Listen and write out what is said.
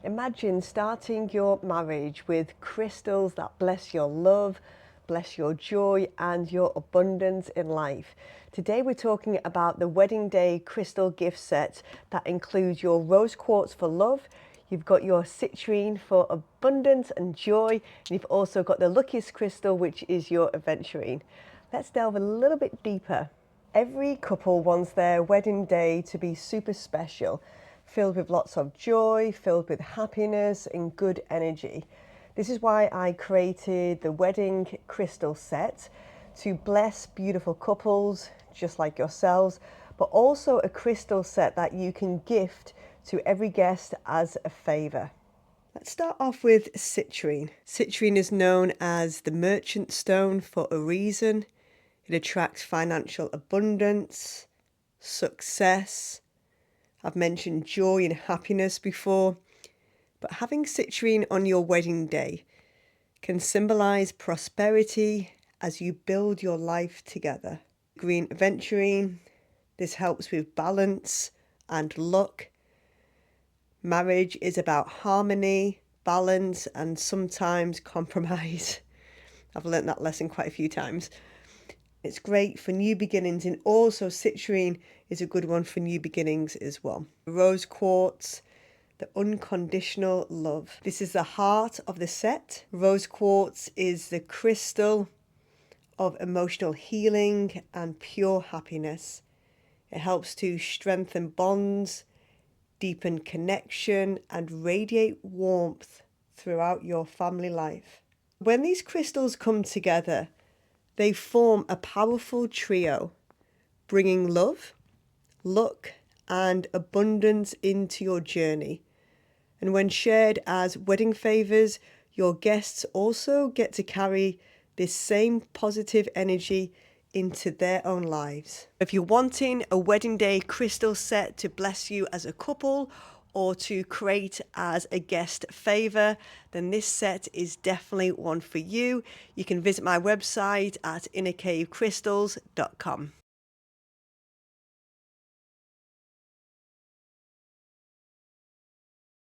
Imagine starting your marriage with crystals that bless your love, bless your joy and your abundance in life. Today we're talking about the wedding day crystal gift set that includes your rose quartz for love, you've got your citrine for abundance and joy, and you've also got the luckiest crystal, which is your aventurine. Let's delve a little bit deeper. Every couple wants their wedding day to be super special, filled with lots of joy, filled with happiness and good energy. This is why I created the wedding crystal set to bless beautiful couples just like yourselves, but also a crystal set that you can gift to every guest as a favor. Let's start off with citrine. Citrine is known as the merchant stone for a reason. It attracts financial abundance, success. I've mentioned joy and happiness before, but having citrine on your wedding day can symbolize prosperity as you build your life together. Green aventurine, this helps with balance and luck. Marriage is about harmony, balance, and sometimes compromise. I've learnt that lesson quite a few times. It's great for new beginnings, and also citrine is a good one for new beginnings as well. Rose quartz, the unconditional love. This is the heart of the set. Rose quartz is the crystal of emotional healing and pure happiness. It helps to strengthen bonds, deepen connection, and radiate warmth throughout your family life. When these crystals come together, they form a powerful trio, bringing love, luck, and abundance into your journey. And when shared as wedding favors, your guests also get to carry this same positive energy into their own lives. If you're wanting a wedding day crystal set to bless you as a couple or to create as a guest favor, then this set is definitely one for you. You can visit my website at innercavecrystals.com.